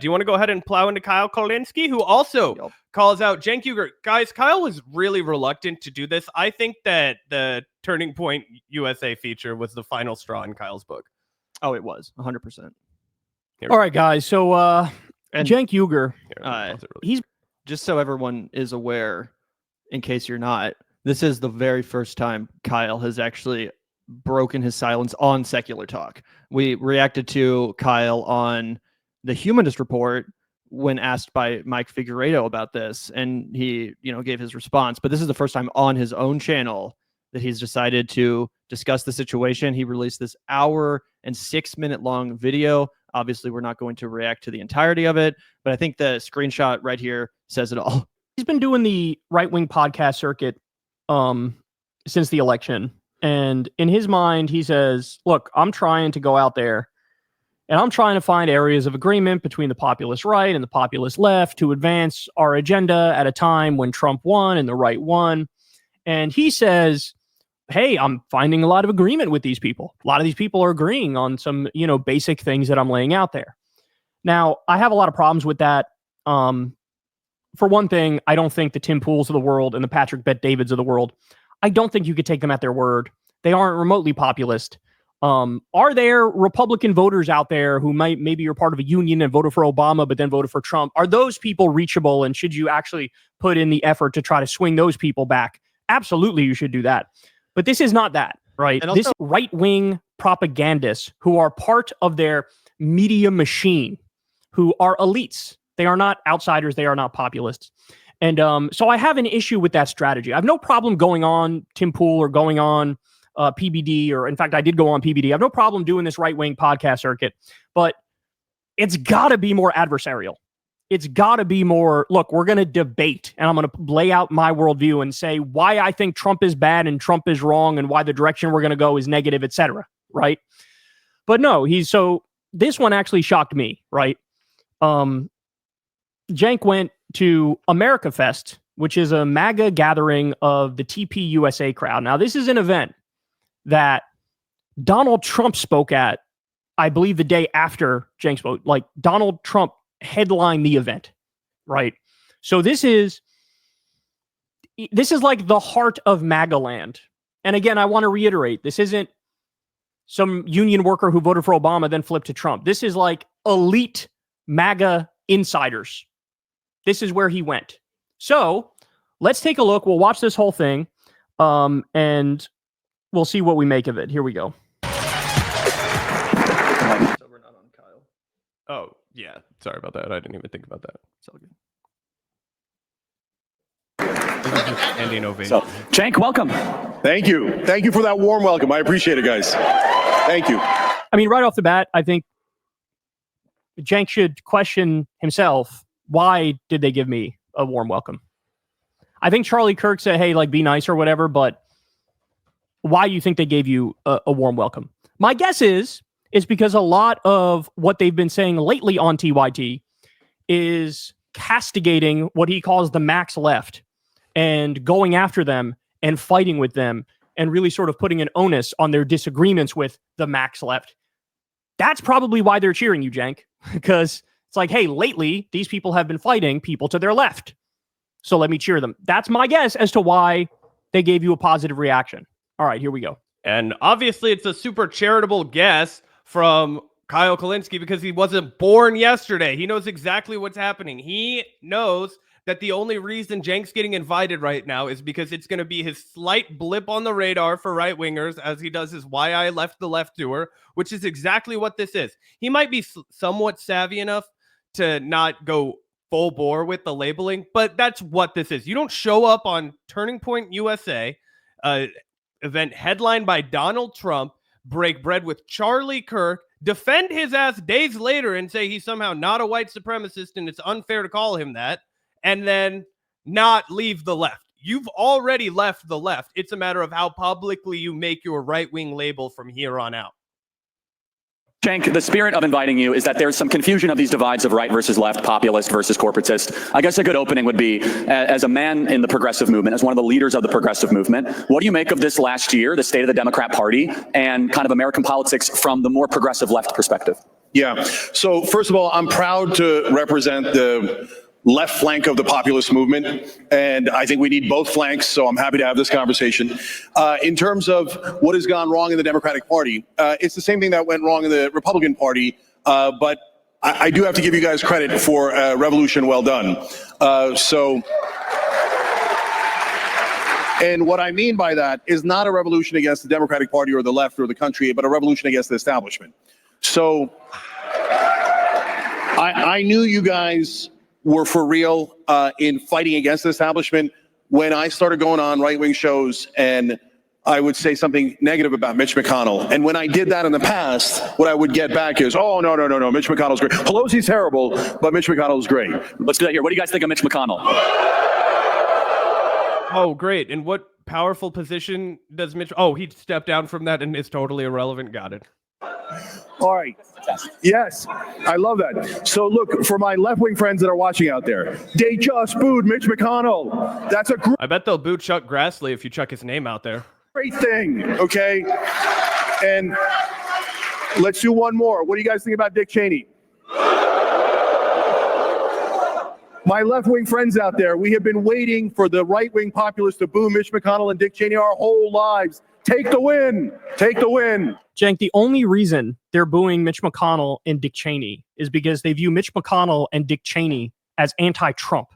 Do you want to go ahead and plow into Kyle Kulinski, who also calls out Cenk Uygur? Guys, Kyle was really reluctant to do this. I think that the Turning Point USA feature was the final straw in Kyle's book. Oh, it was 100%. All right, guys. So, Cenk Uygur, he's just so everyone is aware, in case you're not, this is the very first time Kyle has actually broken his silence on secular talk. We reacted to Kyle on the Humanist Report when asked by Mike Figueredo about this, and he, gave his response. But this is the first time on his own channel that he's decided to discuss the situation. He released this 1 and 6 minute long video. Obviously, we're not going to react to the entirety of it, but I think the screenshot right here says it all. He's been doing the right-wing podcast circuit since the election. And in his mind, he says, look, I'm trying to go out there and I'm trying to find areas of agreement between the populist right and the populist left to advance our agenda at a time when Trump won and the right won. And he says, hey, I'm finding a lot of agreement with these people. A lot of these people are agreeing on some, basic things that I'm laying out there. Now, I have a lot of problems with that. For one thing, I don't think the Tim Pools of the world and the Patrick Bet-Davids of the world, I don't think you could take them at their word. They aren't remotely populist. Are there Republican voters out there who maybe you're part of a union and voted for Obama, but then voted for Trump? Are those people reachable? And should you actually put in the effort to try to swing those people back? Absolutely, you should do that. But this is not that, right? And also, this right-wing propagandists who are part of their media machine, who are elites. They are not outsiders. They are not populists. And so I have an issue with that strategy. I have no problem going on Tim Pool or going on PBD, or in fact, I did go on PBD. I have no problem doing this right-wing podcast circuit, but it's got to be more adversarial. It's got to be more, look, we're going to debate, and I'm going to lay out my worldview and say why I think Trump is bad and Trump is wrong and why the direction we're going to go is negative, etc. Right? But no, so this one actually shocked me, right? Cenk went to America Fest, which is a MAGA gathering of the TP USA crowd. Now, this is an event that Donald Trump spoke at, I believe the day after Cenk spoke. Like, Donald Trump headlined the event, right? So this is like the heart of MAGA land. And again, I want to reiterate, this isn't some union worker who voted for Obama then flipped to Trump. This is like elite MAGA insiders. This is where he went. So let's take a look. We'll watch this whole thing, and we'll see what we make of it. Here we go. So we're not on Kyle. Oh, yeah. Sorry about that. I didn't even think about that. It's all good. Ending ovation. So, Cenk, welcome. Thank you. Thank you for that warm welcome. I appreciate it, guys. Thank you. I mean, right off the bat, I think Cenk should question himself. Why did they give me a warm welcome? I think Charlie Kirk said, hey, like, be nice or whatever, but why do you think they gave you a warm welcome? My guess is because a lot of what they've been saying lately on TYT is castigating what he calls the max left and going after them and fighting with them and really sort of putting an onus on their disagreements with the max left. That's probably why they're cheering you, Cenk, because it's like, hey, lately, these people have been fighting people to their left. So let me cheer them. That's my guess as to why they gave you a positive reaction. All right, here we go. And obviously, it's a super charitable guess from Kyle Kulinski because he wasn't born yesterday. He knows exactly what's happening. He knows that the only reason Cenk's getting invited right now is because it's going to be his slight blip on the radar for right-wingers as he does his Why I Left the Left tour, which is exactly what this is. He might be somewhat savvy enough to not go full bore with the labeling, but that's what this is. You don't show up on Turning Point USA, event headlined by Donald Trump, break bread with Charlie Kirk, defend his ass days later and say he's somehow not a white supremacist and it's unfair to call him that, and then not leave the left. You've already left the left. It's a matter of how publicly you make your right-wing label from here on out. Cenk, the spirit of inviting you is that there's some confusion of these divides of right versus left, populist versus corporatist. I guess a good opening would be, as a man in the progressive movement, as one of the leaders of the progressive movement, what do you make of this last year, the state of the Democrat Party, and kind of American politics from the more progressive left perspective? Yeah. So first of all, I'm proud to represent the left flank of the populist movement, and I think we need both flanks, so I'm happy to have this conversation. In terms of what has gone wrong in the Democratic Party, it's the same thing that went wrong in the Republican Party, but I do have to give you guys credit for a revolution well done. And what I mean by that is not a revolution against the Democratic Party or the left or the country, but a revolution against the establishment. So I knew you guys were for real in fighting against the establishment when I started going on right-wing shows and I would say something negative about Mitch McConnell. And when I did that in the past, what I would get back is, oh, no, Mitch McConnell's great. Pelosi's terrible, but Mitch McConnell's great. Let's do that here. What do you guys think of Mitch McConnell? Oh, great. And what powerful position does Mitch... Oh, he stepped down from that and is totally irrelevant. Got it. All right. Yes, I love that. So look, for my left-wing friends that are watching out there, they just booed Mitch McConnell. That's a I bet they'll boo Chuck Grassley if you chuck his name out there. great thing, okay? And let's do one more. What do you guys think about Dick Cheney? My left-wing friends out there, we have been waiting for the right-wing populists to boo Mitch McConnell and Dick Cheney our whole lives. Take the win. Take the win. Cenk, the only reason they're booing Mitch McConnell and Dick Cheney is because they view Mitch McConnell and Dick Cheney as anti-Trump.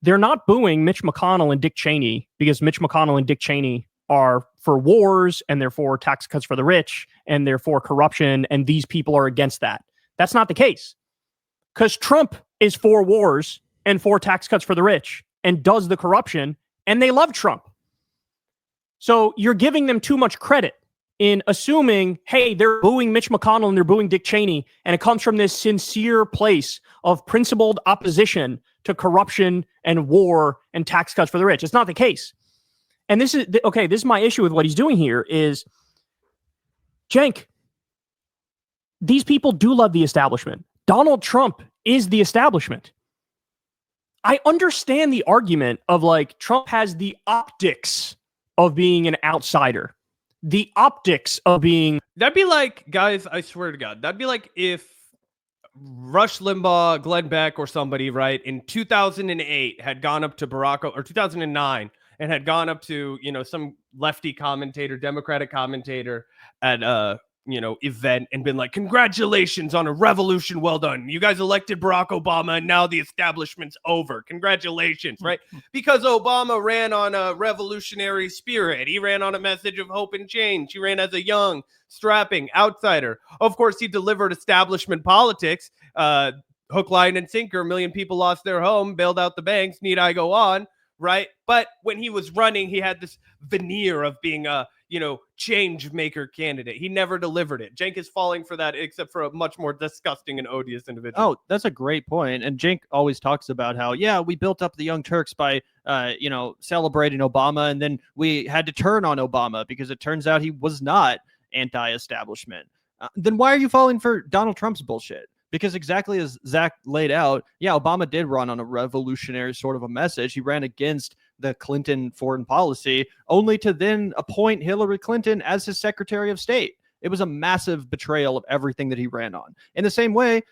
They're not booing Mitch McConnell and Dick Cheney because Mitch McConnell and Dick Cheney are for wars and they're for tax cuts for the rich and they're for corruption and these people are against that. That's not the case. Because Trump is for wars and for tax cuts for the rich and does the corruption and they love Trump. So you're giving them too much credit in assuming, hey, they're booing Mitch McConnell and they're booing Dick Cheney, and it comes from this sincere place of principled opposition to corruption and war and tax cuts for the rich. It's not the case. And this is my issue with what he's doing here is, Cenk, these people do love the establishment. Donald Trump is the establishment. I understand the argument of like, Trump has the optics of being an outsider. The optics of being... That'd be like, guys, I swear to God, that'd be like if Rush Limbaugh, Glenn Beck, or somebody, right, in 2008 had gone up to or 2009, and had gone up to, some lefty commentator, Democratic commentator at event and been like, congratulations on a revolution, well done. You guys elected Barack Obama and now the establishment's over. Congratulations, right? Because Obama ran on a revolutionary spirit. He ran on a message of hope and change. He ran as a young, strapping outsider. Of course, he delivered establishment politics. Hook, line, and sinker. A million people lost their home, bailed out the banks. Need I go on? Right? But when he was running, he had this veneer of being a change maker candidate. He never delivered it. Cenk is falling for that, except for a much more disgusting and odious individual. Oh, that's a great point. And Cenk always talks about how, we built up the Young Turks by, celebrating Obama. And then we had to turn on Obama because it turns out he was not anti-establishment. Then why are you falling for Donald Trump's bullshit? Because exactly as Zach laid out, Obama did run on a revolutionary sort of a message. He ran against the Clinton foreign policy, only to then appoint Hillary Clinton as his Secretary of State. It was a massive betrayal of everything that he ran on. In the same way,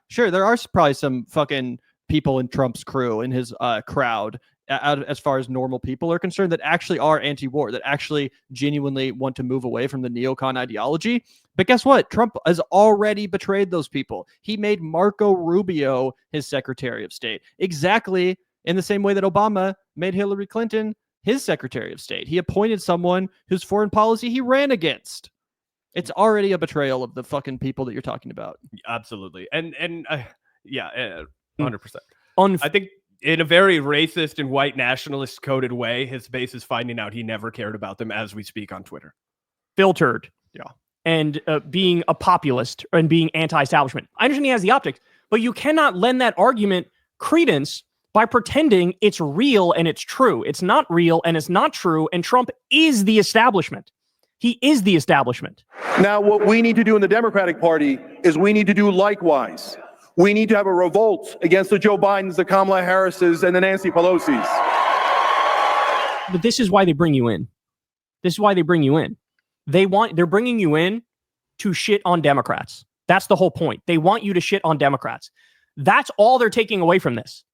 sure, there are probably some fucking people in Trump's crew, in his crowd, as far as normal people are concerned, that actually are anti-war, that actually genuinely want to move away from the neocon ideology. But guess what? Trump has already betrayed those people. He made Marco Rubio his Secretary of State, exactly in the same way that Obama made Hillary Clinton his Secretary of State. He appointed someone whose foreign policy he ran against. It's already a betrayal of the fucking people that you're talking about. Absolutely. And 100%. I think in a very racist and white nationalist coded way, his base is finding out he never cared about them as we speak on Twitter. Filtered. Yeah. And being a populist and being anti-establishment. I understand he has the optics, but you cannot lend that argument credence by pretending it's real and it's true. It's not real and it's not true, and Trump is the establishment. He is the establishment. Now, what we need to do in the Democratic Party is we need to do likewise. We need to have a revolt against the Joe Bidens, the Kamala Harrises, and the Nancy Pelosi's. But this is why they bring you in. This is why they bring you in. They're bringing you in to shit on Democrats. That's the whole point. They want you to shit on Democrats. That's all they're taking away from this.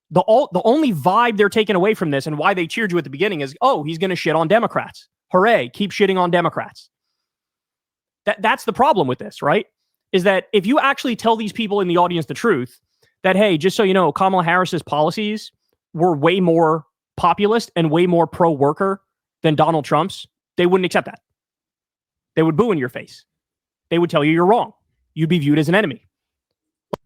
The only vibe they're taking away from this and why they cheered you at the beginning is, oh, he's going to shit on Democrats. Hooray, keep shitting on Democrats. That's the problem with this, right? Is that if you actually tell these people in the audience the truth, that, hey, just so you know, Kamala Harris's policies were way more populist and way more pro-worker than Donald Trump's, they wouldn't accept that. They would boo in your face. They would tell you you're wrong. You'd be viewed as an enemy.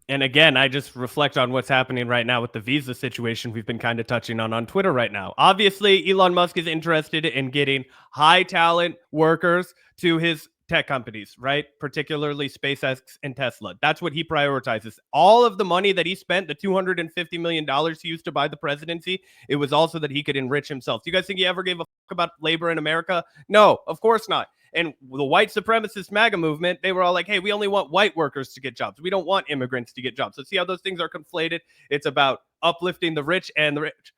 And again, I just reflect on what's happening right now with the visa situation we've been kind of touching on Twitter right now. Obviously, Elon Musk is interested in getting high talent workers to his tech companies, right? Particularly SpaceX and Tesla. That's what he prioritizes. All of the money that he spent, the $250 million he used to buy the presidency, it was also that he could enrich himself. Do you guys think he ever gave a fuck about labor in America? No, of course not. And the white supremacist MAGA movement, they were all like, hey, we only want white workers to get jobs. We don't want immigrants to get jobs. So see how those things are conflated? It's about uplifting the rich and the rich.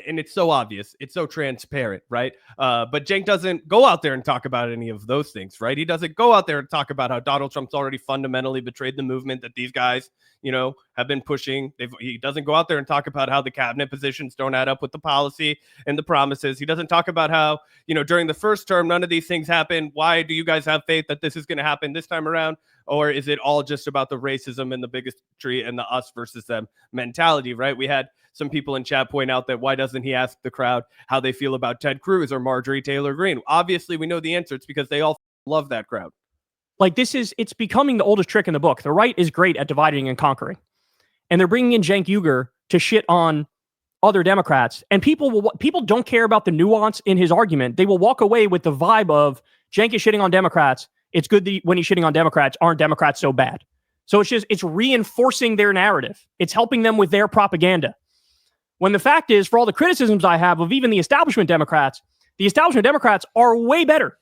And it's so obvious. It's so transparent, right? But Cenk doesn't go out there and talk about any of those things, right? He doesn't go out there and talk about how Donald Trump's already fundamentally betrayed the movement that these guys, have been pushing. He doesn't go out there and talk about how the cabinet positions don't add up with the policy and the promises. He doesn't talk about how, during the first term, none of these things happened. Why do you guys have faith that this is going to happen this time around? Or is it all just about the racism and the bigotry and the us versus them mentality, right? We had some people in chat point out that why doesn't he ask the crowd how they feel about Ted Cruz or Marjorie Taylor Greene? Obviously, we know the answer. It's because they all love that crowd. Like it's becoming the oldest trick in the book. The right is great at dividing and conquering. And they're bringing in Cenk Uygur to shit on other Democrats. And people don't care about the nuance in his argument. They will walk away with the vibe of Cenk is shitting on Democrats. It's good that when he's shitting on Democrats, aren't Democrats so bad? So it's reinforcing their narrative. It's helping them with their propaganda. When the fact is, for all the criticisms I have of even the establishment Democrats are way better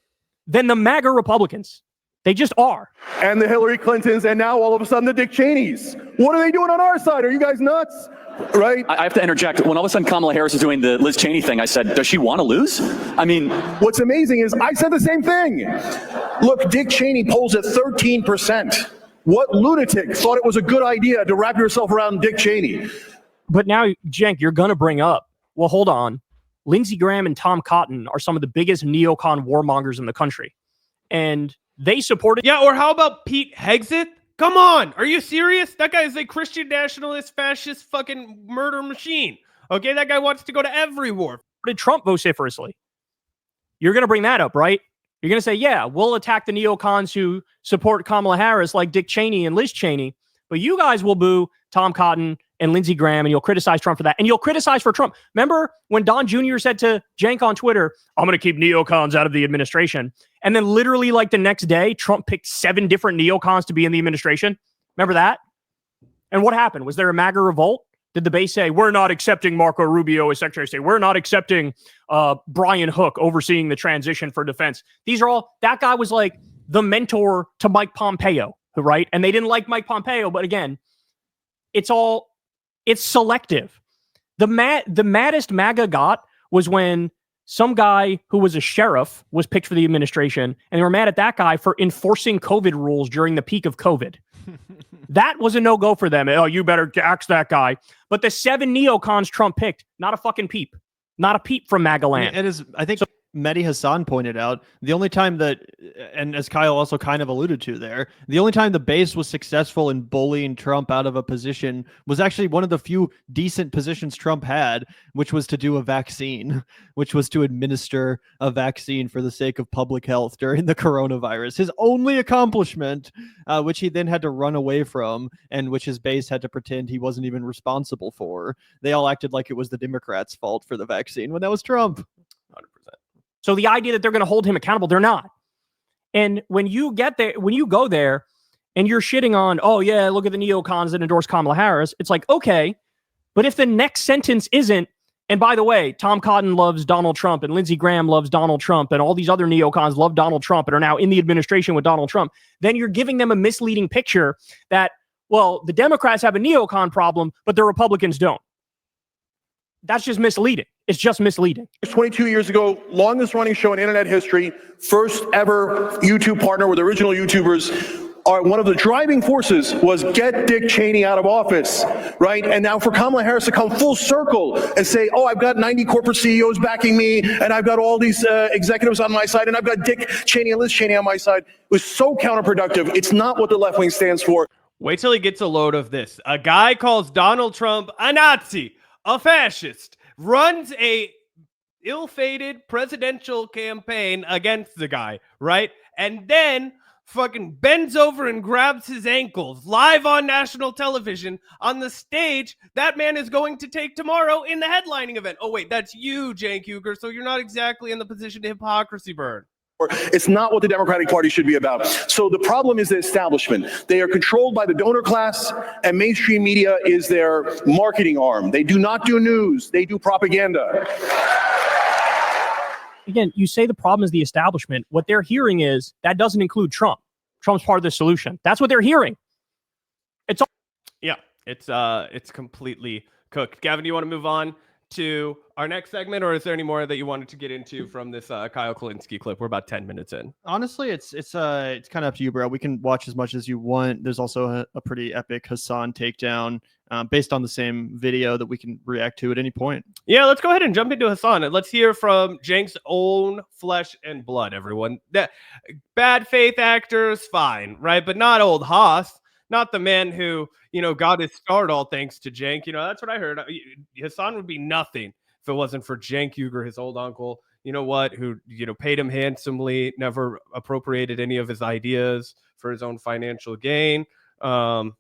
than the MAGA Republicans. They just are. And the Hillary Clintons, and now all of a sudden the Dick Cheneys. What are they doing on our side? Are you guys nuts? Right? I have to interject. When all of a sudden Kamala Harris is doing the Liz Cheney thing, I said, does she want to lose? I mean, what's amazing is I said the same thing. Look, Dick Cheney polls at 13%. What lunatic thought it was a good idea to wrap yourself around Dick Cheney? But now, Cenk, you're going to bring up, well, hold on. Lindsey Graham and Tom Cotton are some of the biggest neocon warmongers in the country. And they supported... Yeah, or how about Pete Hegseth? Come on, are you serious? That guy is a Christian nationalist, fascist fucking murder machine. Okay, that guy wants to go to every war. Trump vociferously. You're going to bring that up, right? You're going to say, yeah, we'll attack the neocons who support Kamala Harris like Dick Cheney and Liz Cheney, but you guys will boo Tom Cotton and Lindsey Graham, and you'll criticize Trump for that. And you'll criticize for Trump. Remember when Don Jr. said to Cenk on Twitter, I'm going to keep neocons out of the administration. And then literally like the next day, Trump picked 7 different neocons to be in the administration. Remember that? And what happened? Was there a MAGA revolt? Did the base say, we're not accepting Marco Rubio as Secretary of State. We're not accepting Brian Hook overseeing the transition for defense. These are all, that guy was like the mentor to Mike Pompeo, right? And they didn't like Mike Pompeo, but again, it's selective. The maddest MAGA got was when some guy who was a sheriff was picked for the administration, and they were mad at that guy for enforcing COVID rules during the peak of COVID. That was a no-go for them. Oh, you better axe that guy. But the 7 neocons Trump picked, not a fucking peep. Not a peep from MAGA land. It is, I think, Mehdi Hasan pointed out, the only time that, and as Kyle also kind of alluded to there, the only time the base was successful in bullying Trump out of a position was actually one of the few decent positions Trump had, which was to do a vaccine, which was to administer a vaccine for the sake of public health during the coronavirus. His only accomplishment, which he then had to run away from, and which his base had to pretend he wasn't even responsible for. They all acted like it was the Democrats' fault for the vaccine when that was Trump. 100%. So the idea that they're going to hold him accountable, they're not. And when you get there, when you go there and you're shitting on, oh yeah, look at the neocons that endorse Kamala Harris, it's like, okay, but if the next sentence isn't, and by the way, Tom Cotton loves Donald Trump and Lindsey Graham loves Donald Trump and all these other neocons love Donald Trump and are now in the administration with Donald Trump, then you're giving them a misleading picture that, well, the Democrats have a neocon problem, but the Republicans don't. That's just misleading. It's just misleading. 22 years ago, longest running show in internet history, first ever YouTube partner with original YouTubers, one of the driving forces was get Dick Cheney out of office, right? And now for Kamala Harris to come full circle and say, oh, I've got 90 corporate CEOs backing me, and I've got all these executives on my side, and I've got Dick Cheney and Liz Cheney on my side, was so counterproductive. It's not what the left wing stands for. Wait till he gets a load of this. A guy calls Donald Trump a Nazi, a fascist, runs a ill-fated presidential campaign against the guy, right? And then fucking bends over and grabs his ankles live on national television on the stage that man is going to take tomorrow in the headlining event. Oh, wait, that's you, Cenk Uygur, so you're not exactly in the position to hypocrisy burn. It's not what the Democratic Party should be about. So the problem is the establishment. They are controlled by the donor class, and mainstream media is their marketing arm. They do not do news. They do propaganda. Again, you say the problem is the establishment. What they're hearing is that doesn't include Trump. Trump's part of the solution. That's what they're hearing. It's all. Yeah, it's completely cooked. Gavin, do you want to move on to our next segment, or is there any more that you wanted to get into from this Kyle Kulinski clip? We're about 10 minutes in. Honestly, it's kind of up to you, bro. We can watch as much as you want. There's also a pretty epic Hasan takedown based on the same video that we can react to at any point. Yeah, let's go ahead and jump into Hasan, and let's hear from Cenk's own flesh and blood, everyone. That bad faith actors, fine, right? But not old Haas. Not the man who, got his start all thanks to Cenk. That's what I heard. Hasan would be nothing if it wasn't for Cenk Uygur, his old uncle, who, paid him handsomely, never appropriated any of his ideas for his own financial gain. And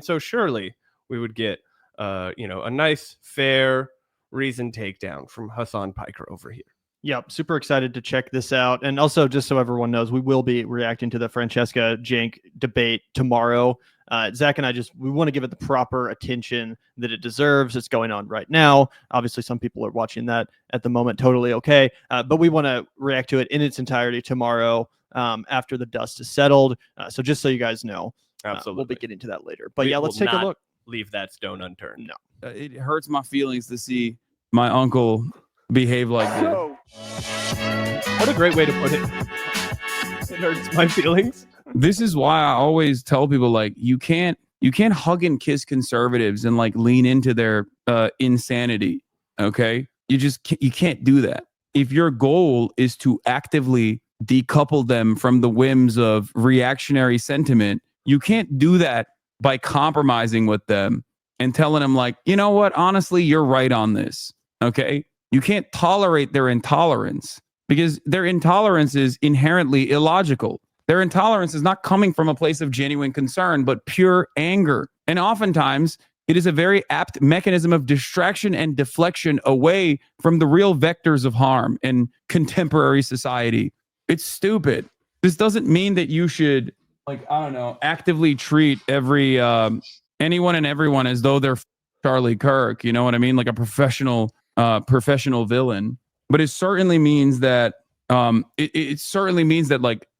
so surely we would get, a nice, fair, reasoned takedown from Hasan Piker over here. Yep, super excited to check this out. And also, just so everyone knows, we will be reacting to the Francesca Cenk debate tomorrow. Zach and I we want to give it the proper attention that it deserves. It's going on right now. Obviously, some people are watching that at the moment. Totally okay. But we want to react to it in its entirety tomorrow after the dust is settled. So just so you guys know, Absolutely. We'll be getting to that later. But let's take a look. Leave that stone unturned. No. It hurts my feelings to see my uncle behave like this. What a great way to put it. It hurts my feelings. This is why I always tell people, you can't hug and kiss conservatives and lean into their insanity. Okay, you can't do that. If your goal is to actively decouple them from the whims of reactionary sentiment, you can't do that by compromising with them and telling them you know what, honestly, you're right on this. Okay, you can't tolerate their intolerance because their intolerance is inherently illogical. Their intolerance is not coming from a place of genuine concern, but pure anger. And oftentimes, it is a very apt mechanism of distraction and deflection away from the real vectors of harm in contemporary society. It's stupid. This doesn't mean that you should, actively treat every anyone and everyone as though they're Charlie Kirk. You know what I mean? Like a professional villain. But it certainly means that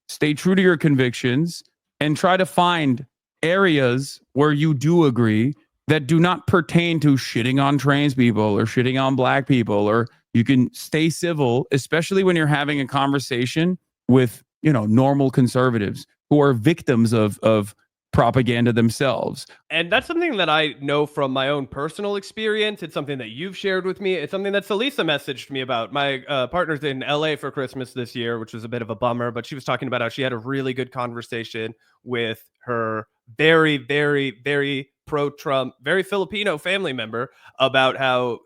stay true to your convictions and try to find areas where you do agree that do not pertain to shitting on trans people or shitting on black people, or you can stay civil, especially when you're having a conversation with, normal conservatives who are victims of propaganda themselves. And that's something that I know from my own personal experience. It's something that you've shared with me. It's something that Salisa messaged me about. My partner's in LA for Christmas this year, which was a bit of a bummer, but she was talking about how she had a really good conversation with her very, very, very pro-Trump, very Filipino family member about how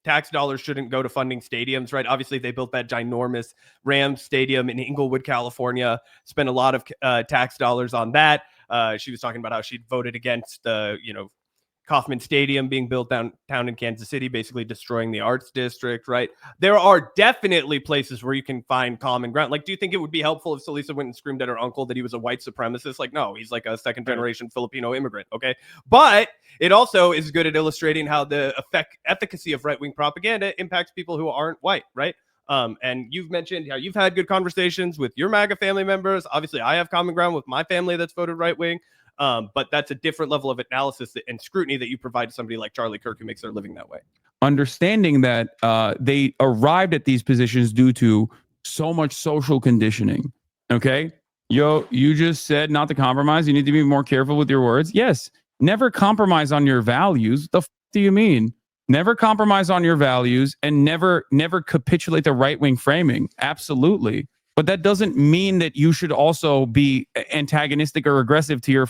tax dollars shouldn't go to funding stadiums, right? Obviously, they built that ginormous Rams stadium in Inglewood, California, spent a lot of tax dollars on that. She was talking about how she voted against the, Kauffman Stadium being built downtown in Kansas City, basically destroying the arts district, right? There are definitely places where you can find common ground. Do you think it would be helpful if Salisa went and screamed at her uncle that he was a white supremacist? No, he's a second generation Filipino immigrant, okay? But it also is good at illustrating how the efficacy of right-wing propaganda impacts people who aren't white, right? And you've mentioned how you've had good conversations with your MAGA family members. Obviously, I have common ground with my family that's voted right-wing. But that's a different level of analysis and scrutiny that you provide to somebody like Charlie Kirk who makes their living that way. Understanding that they arrived at these positions due to so much social conditioning, okay? Yo, you just said not to compromise. You need to be more careful with your words. Yes. Never compromise on your values. The do you mean? Never compromise on your values and never capitulate the right-wing framing. Absolutely. But that doesn't mean that you should also be antagonistic or aggressive to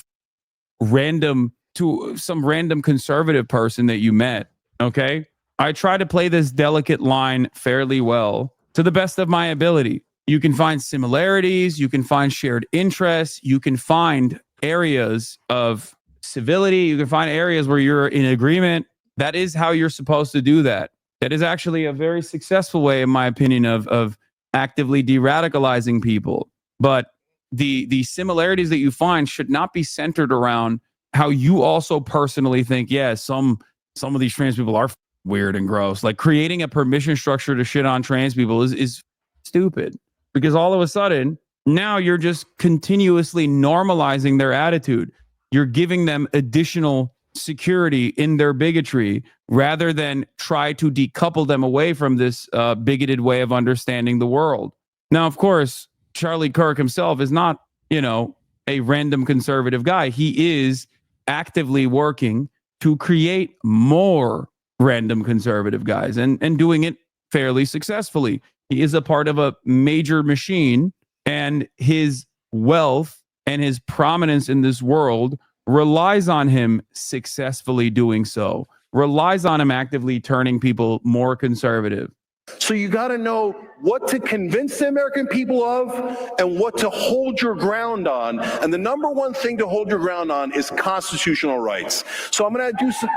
some random conservative person that you met. Okay? I try to play this delicate line fairly well to the best of my ability. You can find similarities, you can find shared interests, you can find areas of civility, you can find areas where you're in agreement. That is how you're supposed to do that. That is actually a very successful way, in my opinion, of actively de-radicalizing people. But the similarities that you find should not be centered around how you also personally think, yeah, some of these trans people are weird and gross. Like creating a permission structure to shit on trans people is stupid. Because all of a sudden, now you're just continuously normalizing their attitude. You're giving them additional security in their bigotry rather than try to decouple them away from this bigoted way of understanding the world. Now, of course, Charlie Kirk himself is not, a random conservative guy. He is actively working to create more random conservative guys and doing it fairly successfully. He is a part of a major machine, and his wealth and his prominence in this world relies on him successfully doing so, relies on him actively turning people more conservative. So you got to know what to convince the American people of and what to hold your ground on. And the number one thing to hold your ground on is constitutional rights. So I'm going to do some...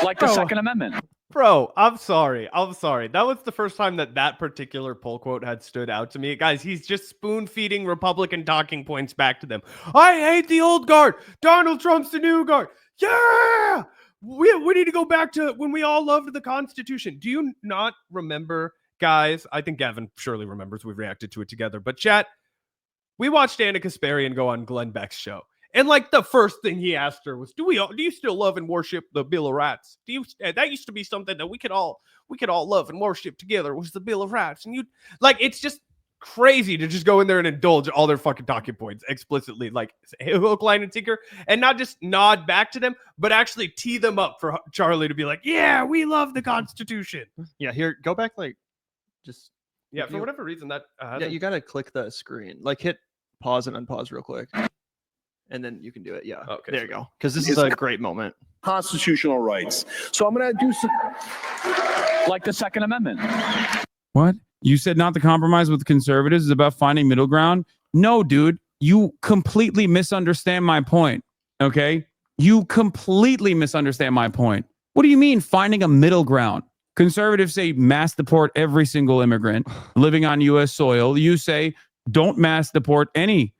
Like the Second Amendment. Bro, I'm sorry. That was the first time that particular poll quote had stood out to me. Guys, he's just spoon-feeding Republican talking points back to them. I hate the old guard. Donald Trump's the new guard. Yeah! We need to go back to when we all loved the Constitution. Do you not remember, guys? I think Gavin surely remembers. We reacted to it together. But chat, we watched Anna Kasparian go on Glenn Beck's show. And like the first thing he asked her was, do you still love and worship the Bill of Rights? That used to be something that we could all love and worship together, was the Bill of Rights. And it's just crazy to just go in there and indulge all their fucking talking points explicitly, like hook, line, and sinker, and not just nod back to them, but actually tee them up for Charlie to be like, yeah, we love the Constitution. Yeah, here, go back, Yeah, for whatever reason that you gotta click the screen, hit pause and unpause real quick. And then you can do it. Yeah. Okay. There you go. Because this is a great moment. Constitutional rights. So I'm going to do some... Like the Second Amendment. What? You said not to compromise with conservatives is about finding middle ground? No, dude. You completely misunderstand my point. Okay? You completely misunderstand my point. What do you mean finding a middle ground? Conservatives say mass deport every single immigrant living on U.S. soil. You say don't mass deport any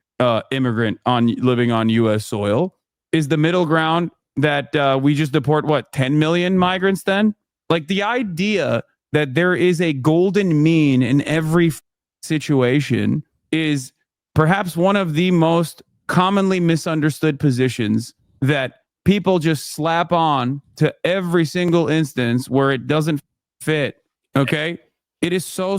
immigrant living on U.S. soil. Is the middle ground that we just deport 10 million migrants then? Like the idea that there is a golden mean in every situation is perhaps one of the most commonly misunderstood positions that people just slap on to every single instance where it doesn't fit. Okay? It is so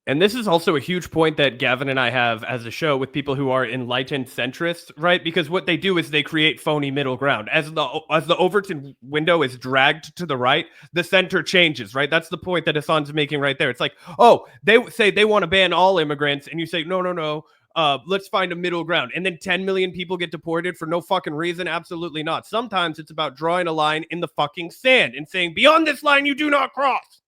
and this is also a huge point that Gavin and I have as a show with people who are enlightened centrists, right? Because what they do is they create phony middle ground. As the Overton window is dragged to the right, the center changes, right? That's the point that Hasan's making right there. It's like, oh, they say they want to ban all immigrants, and you say, no. Let's find a middle ground. And then 10 million people get deported for no fucking reason? Absolutely not. Sometimes it's about drawing a line in the fucking sand and saying, beyond this line, you do not cross.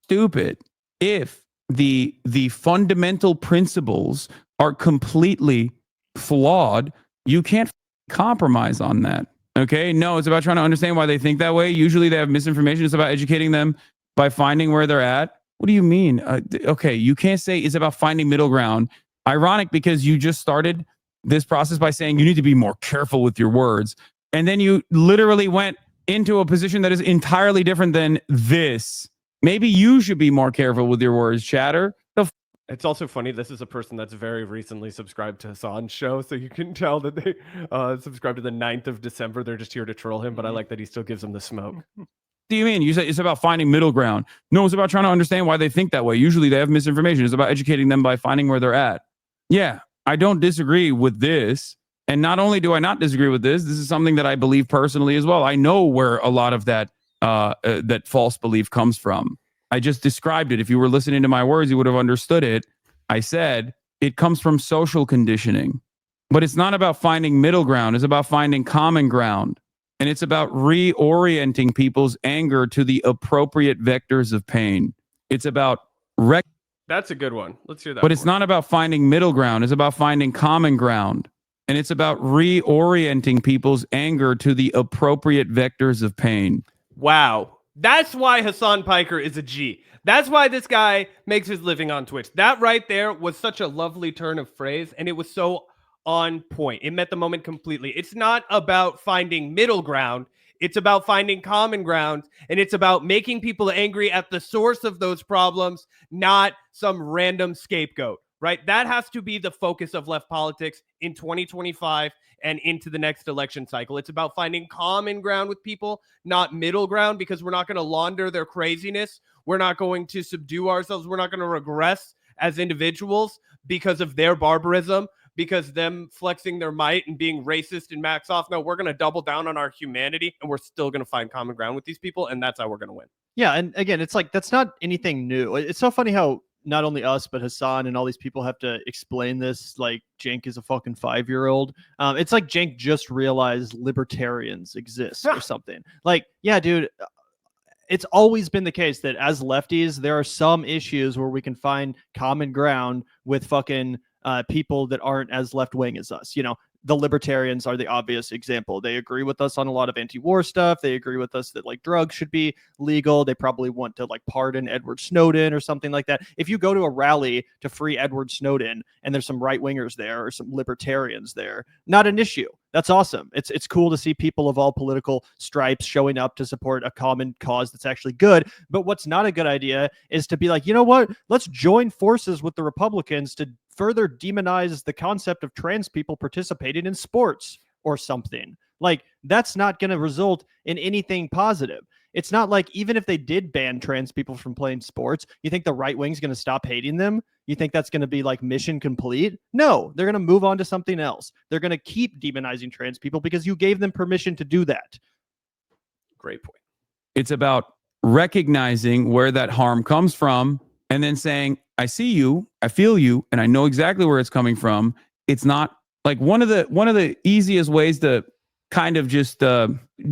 Stupid. If the fundamental principles are completely flawed, you can't compromise on that. Okay? No, it's about trying to understand why they think that way. Usually they have misinformation. It's about educating them by finding where they're at. What do you mean? Okay, you can't say it's about finding middle ground. Ironic, because you just started this process by saying you need to be more careful with your words. And then you literally went into a position that is entirely different than this. Maybe you should be more careful with your words, chatter. It's also funny, this is a person that's very recently subscribed to Hasan's show, so you can tell that they subscribed to the 9th of December. They're just here to troll him, but I like that he still gives them the smoke. What do you mean? You say it's about finding middle ground. No, it's about trying to understand why they think that way. Usually they have misinformation. It's about educating them by finding where they're at. yeah, I don't disagree with this. And not only do I not disagree with this is something that I believe personally as well. I know where a lot of that that false belief comes from. I just described it. If you were listening to my words, you would have understood it. I said it comes from social conditioning. But it's not about finding middle ground. It's about finding common ground. And it's about reorienting people's anger to the appropriate vectors of pain. It's about That's a good one. Let's hear that. but it's not about finding middle ground. It's about finding common ground. And it's about reorienting people's anger to the appropriate vectors of pain. Wow. That's why Hasan Piker is a G. That's why this guy makes his living on Twitch. That right there was such a lovely turn of phrase, and it was so on point. It met the moment completely. It's not about finding middle ground. It's about finding common ground, and it's about making people angry at the source of those problems, not some random scapegoat, right? That has to be the focus of left politics in 2025 and into the next election cycle. It's about finding common ground with people, not middle ground, because we're not going to launder their craziness. We're not going to subdue ourselves. We're not going to regress as individuals because of their barbarism, because them flexing their might and being racist and max off. No, we're going to double down on our humanity, and we're still going to find common ground with these people, and that's how we're going to win. Yeah, and again, it's like that's not anything new. It's so funny how not only us, but Hasan and all these people have to explain this like Cenk is a fucking 5-year-old. It's like Cenk just realized libertarians exist or something. Like, yeah, dude, it's always been the case that as lefties, there are some issues where we can find common ground with fucking people that aren't as left-wing as us. You know, the libertarians are the obvious example. They agree with us on a lot of anti-war stuff. They agree with us that like drugs should be legal. They probably want to like pardon Edward Snowden or something like that. If you go to a rally to free Edward Snowden and there's some right-wingers there or some libertarians there, not an issue. That's awesome. It's cool to see people of all political stripes showing up to support a common cause that's actually good. But what's not a good idea is to be like, you know what? Let's join forces with the Republicans to further demonize the concept of trans people participating in sports or something. Like, that's not going to result in anything positive. It's not like even if they did ban trans people from playing sports, you think the right wing's going to stop hating them? You think that's going to be like mission complete? No, they're going to move on to something else. They're going to keep demonizing trans people because you gave them permission to do that. Great point. It's about recognizing where that harm comes from and then saying, I see you, I feel you, and I know exactly where it's coming from. It's not like one of the easiest ways to kind of just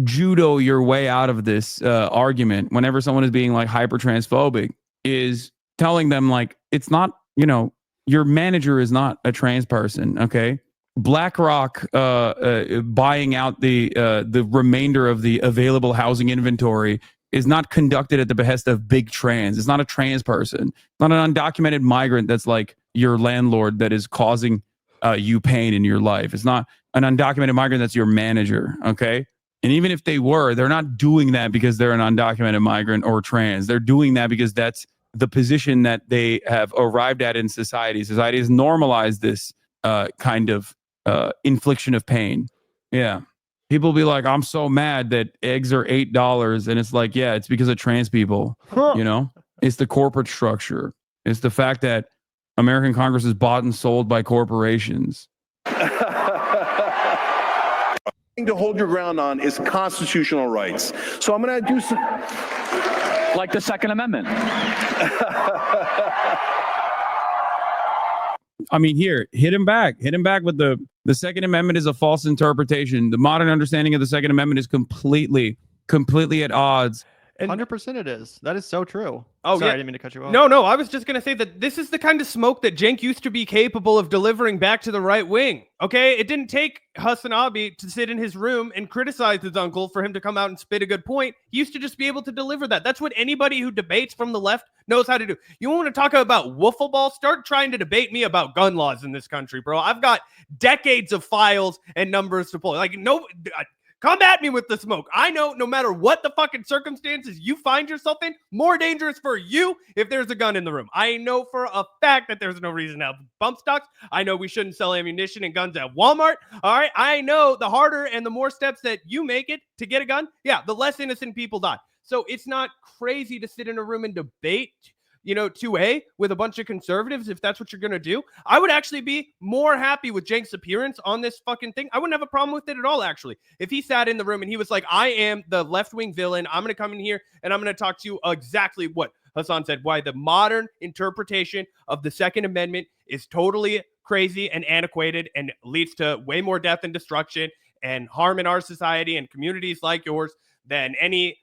judo your way out of this argument whenever someone is being like hyper transphobic is telling them like, it's not, you know, your manager is not a trans person. Okay. BlackRock buying out the remainder of the available housing inventory is not conducted at the behest of big trans. It's not a trans person. It's not an undocumented migrant that's like your landlord that is causing you pain in your life. It's not an undocumented migrant that's your manager, okay? And even if they were, they're not doing that because they're an undocumented migrant or trans. They're doing that because that's the position that they have arrived at in society. Society has normalized this kind of infliction of pain. Yeah. People be like, I'm so mad that eggs are $8. And it's like, yeah, it's because of trans people. You know, it's the corporate structure. It's the fact that American Congress is bought and sold by corporations. To hold your ground on is constitutional rights. So I'm going to do some... Like the Second Amendment. I mean, here, hit him back with the Second Amendment is a false interpretation. The modern understanding of the Second Amendment is completely at odds. 100% it is. That is so true. Oh, sorry, yeah. I didn't mean to cut you off. No, I was just going to say that this is the kind of smoke that Cenk used to be capable of delivering back to the right wing. Okay, it didn't take Hasan Abi to sit in his room and criticize his uncle for him to come out and spit a good point. He used to just be able to deliver that. That's what anybody who debates from the left knows how to do. You want to talk about wiffle ball? Start trying to debate me about gun laws in this country, bro. I've got decades of files and numbers to pull. Like, no... Come at me with the smoke. I know no matter what the fucking circumstances you find yourself in, more dangerous for you if there's a gun in the room. I know for a fact that there's no reason to have bump stocks. I know we shouldn't sell ammunition and guns at Walmart. All right. I know the harder and the more steps that you make it to get a gun, yeah, the less innocent people die. So it's not crazy to sit in a room and debate 2A with a bunch of conservatives, if that's what you're going to do, I would actually be more happy with Cenk's appearance on this fucking thing. I wouldn't have a problem with it at all, actually. If he sat in the room and he was like, I am the left-wing villain, I'm going to come in here and I'm going to talk to you exactly what Hasan said, why the modern interpretation of the Second Amendment is totally crazy and antiquated and leads to way more death and destruction and harm in our society and communities like yours than any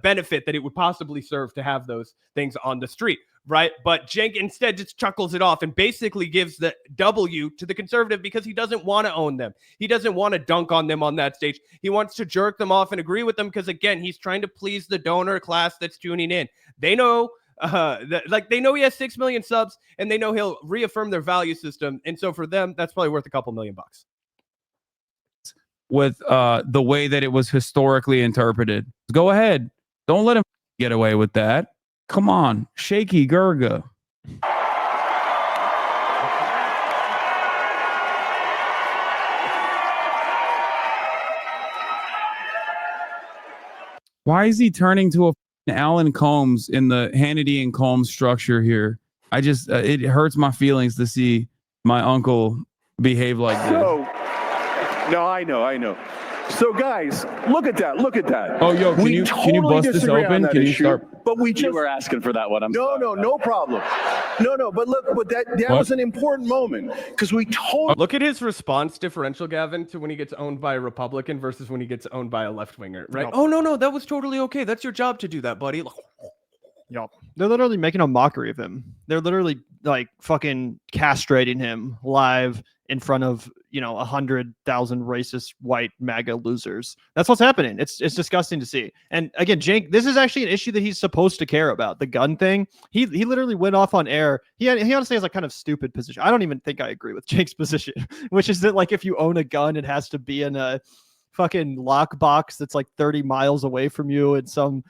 benefit that it would possibly serve to have those things on the street, right? But Cenk instead just chuckles it off and basically gives the W to the conservative because he doesn't want to own them. He doesn't want to dunk on them on that stage. He wants to jerk them off and agree with them because, again, he's trying to please the donor class that's tuning in. They know they know he has 6 million subs and they know he'll reaffirm their value system. And so for them, that's probably worth a couple $1 million. With the way that it was historically interpreted. Go ahead. Don't let him get away with that. Come on. Shaky Gurga. Why is he turning to a Alan Combs in the Hannity and Combs structure here? I just, it hurts my feelings to see my uncle behave like this. No, I know. So guys, look at that. Oh, yo, can you bust this open? Can you start? But we You were asking for that one. No problem. No, but look, that was an important moment because we told. Look at his response differential, Gavin, to when he gets owned by a Republican versus when he gets owned by a left-winger, right? Yep. Oh, no, that was totally okay. That's your job to do that, buddy. Yep. They're literally making a mockery of him. They're literally like fucking castrating him live in front of 100,000 racist white MAGA losers. That's what's happening. It's disgusting to see. And again, Cenk, this is actually an issue that he's supposed to care about. The gun thing. He literally went off on air. He honestly has a kind of stupid position. I don't even think I agree with Cenk's position, which is that like if you own a gun, it has to be in a fucking lockbox that's like 30 miles away from you in some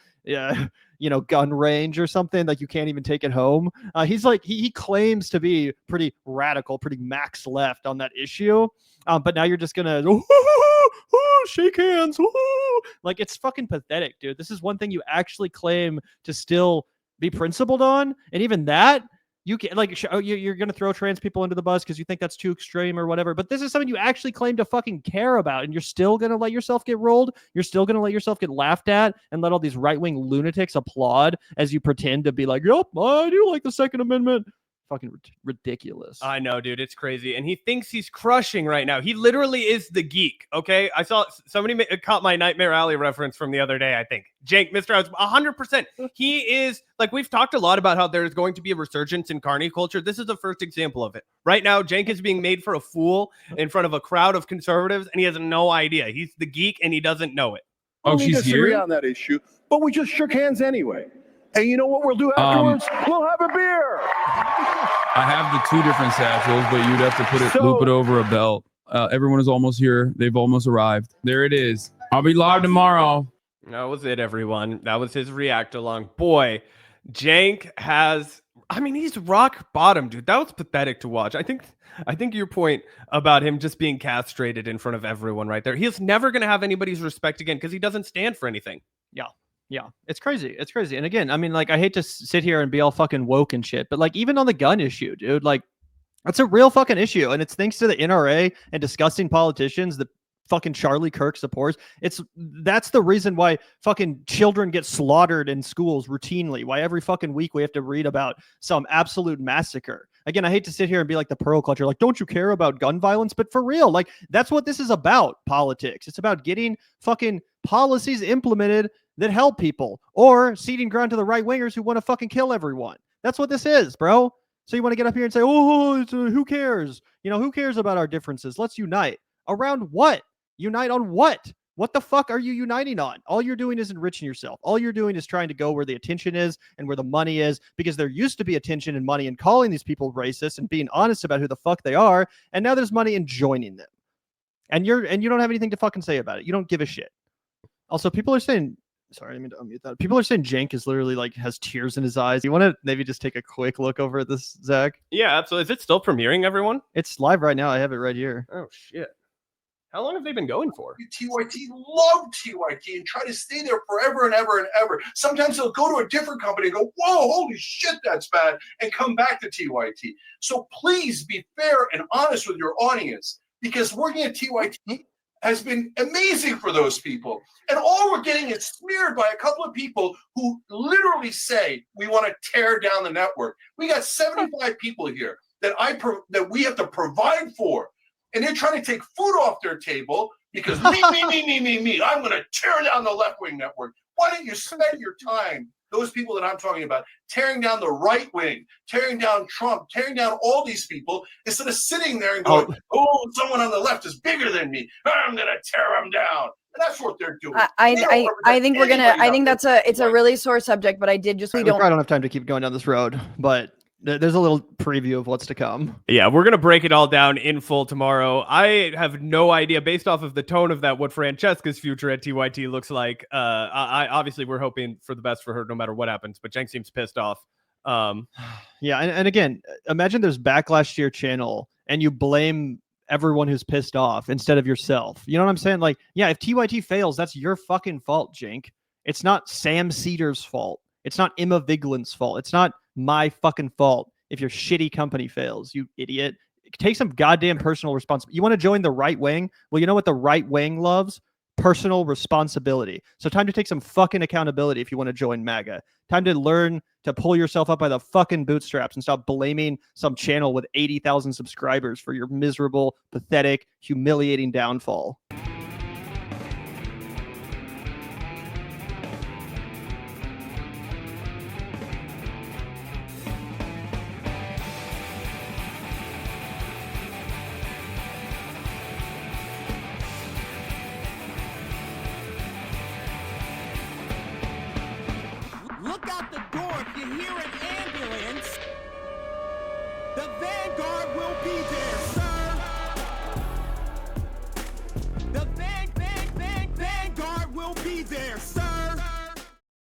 gun range or something, like you can't even take it home. He's like, he claims to be pretty radical, pretty max left on that issue. But now you're just gonna shake hands. Like it's fucking pathetic, dude. This is one thing you actually claim to still be principled on. And even that, you can you're going to throw trans people into the bus because you think that's too extreme or whatever. But this is something you actually claim to fucking care about. And you're still going to let yourself get rolled. You're still going to let yourself get laughed at and let all these right-wing lunatics applaud as you pretend to be like, yep, I do like the Second Amendment. Fucking ridiculous. I know, dude. It's crazy. And he thinks he's crushing right now. He literally is the geek. Okay. I saw somebody caught my Nightmare Alley reference from the other day, I think. Cenk, Mr. House, 100%. He is like, we've talked a lot about how there's going to be a resurgence in carny culture. This is the first example of it. Right now, Cenk is being made for a fool in front of a crowd of conservatives, and he has no idea. He's the geek, and he doesn't know it. Oh, we she's disagree here? on that issue, but we just shook hands anyway. And you know what we'll do afterwards? We'll have a beer. I have the two different satchels, but you'd have to loop it over a belt. Everyone is almost here. They've almost arrived. There it is. I'll be live tomorrow. That was it, everyone. That was his react along. Boy, Cenk he's rock bottom, dude. That was pathetic to watch. I think your point about him just being castrated in front of everyone right there. He's never going to have anybody's respect again because he doesn't stand for anything. Yeah, it's crazy. It's crazy. And again, I mean, like, I hate to sit here and be all fucking woke and shit, but like, even on the gun issue, dude, like, that's a real fucking issue. And it's thanks to the NRA and disgusting politicians that fucking Charlie Kirk supports. That's the reason why fucking children get slaughtered in schools routinely, why every fucking week we have to read about some absolute massacre. Again, I hate to sit here and be like the pearl clutcher, like, don't you care about gun violence? But for real, like, that's what this is about, politics. It's about getting fucking policies implemented that help people, or ceding ground to the right wingers who want to fucking kill everyone. That's what this is, bro. So you want to get up here and say, who cares? Who cares about our differences? Let's unite. Around what? Unite on what? What the fuck are you uniting on? All you're doing is enriching yourself. All you're doing is trying to go where the attention is and where the money is, because there used to be attention and money in calling these people racist and being honest about who the fuck they are, and now there's money in joining them. And you don't have anything to fucking say about it. You don't give a shit. Also, people are saying, sorry, I mean to unmute that. People are saying Cenk is literally like has tears in his eyes. You want to maybe just take a quick look over at this, Zach? Yeah, absolutely. Is it still premiering, everyone? It's live right now. I have it right here. Oh, shit. How long have they been going for? TYT love TYT and try to stay there forever and ever and ever. Sometimes they'll go to a different company and go, whoa, holy shit, that's bad, and come back to TYT. So please be fair and honest with your audience, because working at TYT has been amazing for those people. And all we're getting is smeared by a couple of people who literally say, we want to tear down the network. We got 75 people here that we have to provide for. And they're trying to take food off their table because me. I'm going to tear down the left-wing network. Why don't you spend your time, those people that I'm talking about, tearing down the right wing, tearing down Trump, tearing down all these people, instead of sitting there and going, oh, someone on the left is bigger than me. I'm going to tear them down. And that's what they're doing. I think we're gonna. I think it's a really sore subject, but I did just We probably don't have time to keep going down this road, but there's a little preview of what's to come. Yeah, we're going to break it all down in full tomorrow. I have no idea, based off of the tone of that, what Francesca's future at TYT looks like. Obviously, we're hoping for the best for her no matter what happens, but Cenk seems pissed off. Yeah, and again, imagine there's backlash to your channel and you blame everyone who's pissed off instead of yourself. You know what I'm saying? Like, yeah, if TYT fails, that's your fucking fault, Cenk. It's not Sam Cedar's fault. It's not Emma Vigland's fault. It's not my fucking fault if your shitty company fails, you idiot. Take some goddamn personal responsibility. You want to join the right wing? Well, you know what the right wing loves? Personal responsibility. So time to take some fucking accountability if you want to join MAGA. Time to learn to pull yourself up by the fucking bootstraps and stop blaming some channel with 80,000 subscribers for your miserable, pathetic, humiliating downfall. Look out the door if you hear an ambulance. The Vanguard will be there, sir. The Vanguard will be there, sir.